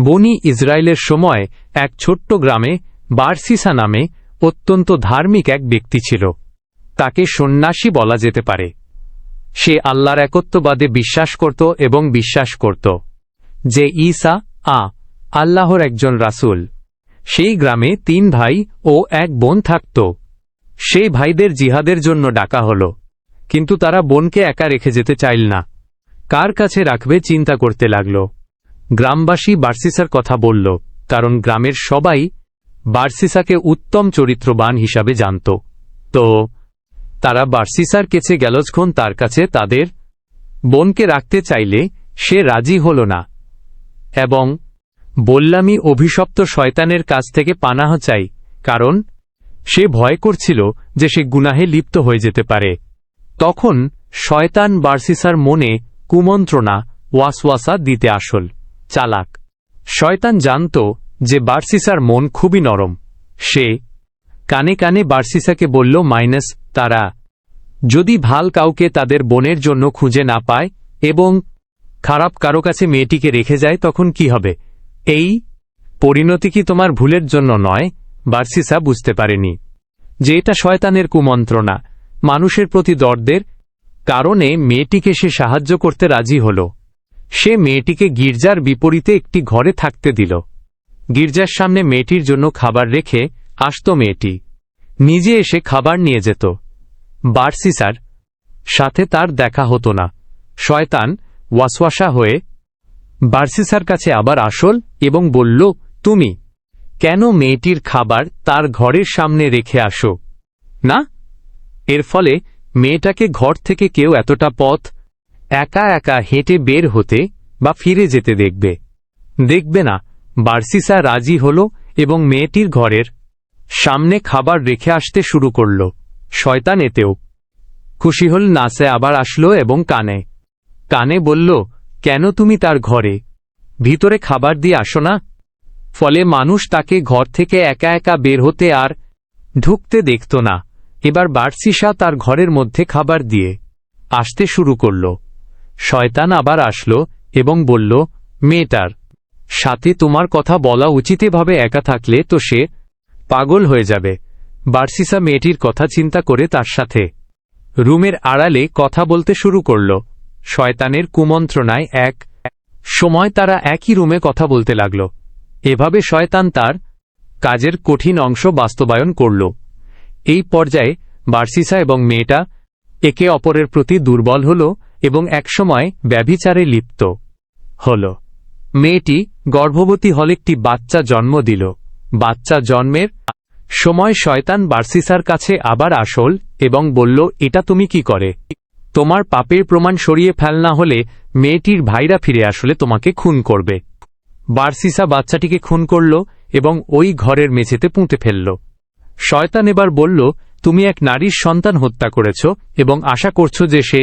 বনি ইসরায়েলের সময় এক ছোট্ট গ্রামে বারসিসা নামে অত্যন্ত ধার্মিক এক ব্যক্তি ছিল। তাকে সন্ন্যাসী বলা যেতে পারে। সে আল্লাহর একত্ববাদে বিশ্বাস করত এবং বিশ্বাস করত যে ঈসা আল্লাহর একজন রাসূল। সেই গ্রামে 3 ভাই ও 1 বোন থাকত। সেই ভাইদের জিহাদের জন্য ডাকা হল, কিন্তু তারা বোনকে একা রেখে যেতে চাইল না। কার কাছে রাখবে চিন্তা করতে লাগল। গ্রামবাসী বারসিসার কথা বলল, কারণ গ্রামের সবাই বারসিসাকে উত্তম চরিত্রবান হিসাবে জানত। তো তারা বারসিসার কাছে গেল, যখন তার কাছে তাদের বোনকে রাখতে চাইলে সে রাজি হল না এবং বললামই অভিশপ্ত শয়তানের কাছ থেকে পানাহ চাই, কারণ সে ভয় করছিল যে সে গুনাহে লিপ্ত হয়ে যেতে পারে। তখন শয়তান বারসিসার মনে কুমন্ত্রণা ওয়াসওয়াসা দিতে আসল চালাক। শয়তান জানত যে বারসিসার মন খুবই নরম। সে কানে কানে বারসিসাকে বলল, তারা যদি ভাল কাউকে তাদের বোনের জন্য খুঁজে না পায় এবং খারাপ কারো কাছে মেয়েটিকে রেখে যায়, তখন কি হবে? এই পরিণতি কি তোমার ভুলের জন্য নয়? বারসিসা বুঝতে পারেনি যে এটা শয়তানের কুমন্ত্রণা। মানুষের প্রতি দরদের কারণে মেয়েটিকে সে সাহায্য করতে রাজি হল। সে মেয়েটিকে গির্জার বিপরীতে একটি ঘরে থাকতে দিল। গির্জার সামনে মেয়েটির জন্য খাবার রেখে আসত। মেয়েটি নিজে এসে খাবার নিয়ে যেত। বারসিসার সাথে তার দেখা হতো না। শয়তান ওয়াসওয়াসা হয়ে বারসিসার কাছে আবার আসল এবং বলল, তুমি কেন মেয়েটির খাবার তার ঘরের সামনে রেখে আসো না? এর ফলে মেয়েটাকে ঘর থেকে কেউ এতটা পথ একা একা হেঁটে বের হতে বা ফিরে যেতে দেখবে না। বারসিসা রাজি হল এবং মেয়েটির ঘরের সামনে খাবার রেখে আসতে শুরু করল। শয়তান এতেও খুশি হল না। সে আবার আসলো এবং কানে কানে বলল, কেন তুমি তার ঘরে ভিতরে খাবার দিয়ে আসো না? ফলে মানুষ তাকে ঘর থেকে একা একা বের হতে আর ঢুকতে দেখত না। এবার বারসিসা তার ঘরের মধ্যে খাবার দিয়ে আসতে শুরু করল। শয়তান আবার আসলো এবং বলল, মেয়েটার সাথে তোমার কথা বলা উচিত। এভাবে একা থাকলে তো সে পাগল হয়ে যাবে। বারসিসা মেয়েটির কথা চিন্তা করে তার সাথে রুমের আড়ালে কথা বলতে শুরু করল। শয়তানের কুমন্ত্রণায় এক সময় তারা একই রুমে কথা বলতে লাগল। এভাবে শয়তান তার কাজের কঠিন অংশ বাস্তবায়ন করল। এই পর্যায়ে বারসিসা এবং মেয়েটা একে অপরের প্রতি দুর্বল হল এবং একসময় ব্যভিচারে লিপ্ত হল। মেয়েটি গর্ভবতী হলে একটি বাচ্চা জন্ম দিল। বাচ্চা জন্মের সময় শয়তান বারসিসার কাছে আবার আসল এবং বলল, এটা তুমি কি করে? তোমার পাপের প্রমাণ সরিয়ে ফেল, না হলে মেয়েটির ভাইরা ফিরে আসলে তোমাকে খুন করবে। বারসিসা বাচ্চাটিকে খুন করল এবং ওই ঘরের মেঝেতে পুঁতে ফেলল। শয়তান এবার বলল, তুমি এক নারীর সন্তান হত্যা করেছ এবং আশা করছ যে সে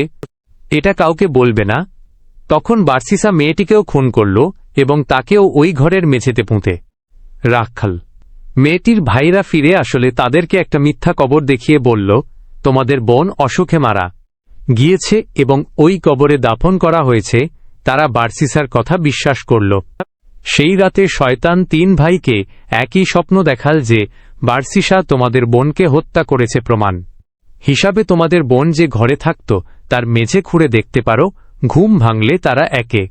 এটা কাউকে বলবে না। তখন বারসিসা মেয়েটিকেও খুন করল এবং তাকেও ওই ঘরের মেঝেতে পুঁতে রাখল। মেয়েটির ভাইরা ফিরে আসলে তাদেরকে একটা মিথ্যা কবর দেখিয়ে বলল, তোমাদের বোন অসুখে মারা গিয়েছে এবং ওই কবরে দাফন করা হয়েছে। তারা বারসিসার কথা বিশ্বাস করল। সেই রাতে শয়তান 3 ভাইকে একই স্বপ্ন দেখাল যে বারসিসা তোমাদের বোনকে হত্যা করেছে। প্রমাণ হিসাবে তোমাদের বোন যে ঘরে থাকত তার মেঝে খুঁড়ে দেখতে পারো। ঘুম ভাঙলে তারা একে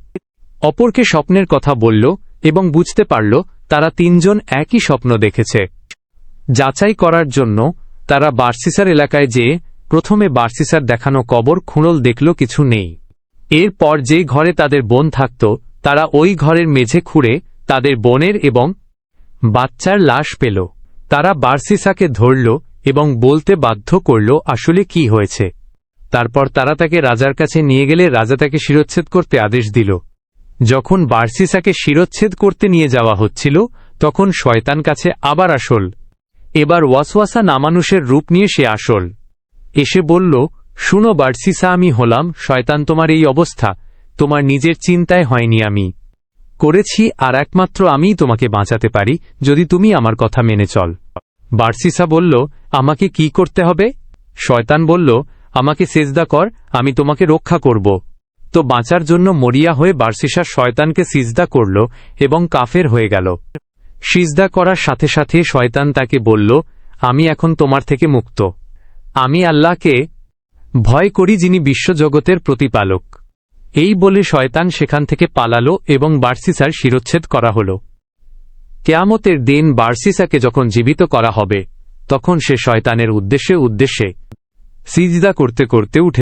অপরকে স্বপ্নের কথা বলল এবং বুঝতে পারল তারা 3 জন একই স্বপ্ন দেখেছে। যাচাই করার জন্য তারা বারসিসার এলাকায় যেয়ে প্রথমে বারসিসার দেখানো কবর খুঁড়ল, দেখল কিছু নেই। এরপর যে ঘরে তাদের বোন থাকত তারা ওই ঘরের মেঝে খুঁড়ে তাদের বোনের এবং বাচ্চার লাশ পেল। তারা বারসিসাকে ধরল এবং বলতে বাধ্য করল আসলে কি হয়েছে। তারপর তারা তাকে রাজার কাছে নিয়ে গেলে রাজা তাকে শিরচ্ছেদ করতে আদেশ দিল। যখন বারসিসাকে শিরচ্ছেদ করতে নিয়ে যাওয়া হচ্ছিল তখন শয়তান কাছে আবার আসল। এবার ওয়াসওয়াসা নামানুষের রূপ নিয়ে সে আসল এসে বলল, শুনো বারসিসা, আমি হলাম শয়তান। তোমার এই অবস্থা তোমার নিজের চিন্তায় হয়নি, আমি করেছি, আর একমাত্র আমিই তোমাকে বাঁচাতে পারি যদি তুমি আমার কথা মেনে চল। বারসিসা বলল, আমাকে কি করতে হবে? শয়তান বলল, আমাকে সেজদা কর, আমি তোমাকে রক্ষা করব। তো বাঁচার জন্য মরিয়া হয়ে বার্সিসা শয়তানকে সিজদা করল এবং কাফের হয়ে গেল। সিজদা করার সাথে সাথে শয়তান তাকে বলল, আমি এখন তোমার থেকে মুক্ত। আমি আল্লাহকে ভয় করি, যিনি বিশ্বজগতের প্রতিপালক। এই বলে শয়তান সেখান থেকে পালালো এবং বার্সিসার শিরচ্ছেদ করা হল। কেয়ামতের দিন বার্সিসাকে যখন জীবিত করা হবে, তখন সে শয়তানের উদ্দেশ্যে সিজদা করতে করতে উঠে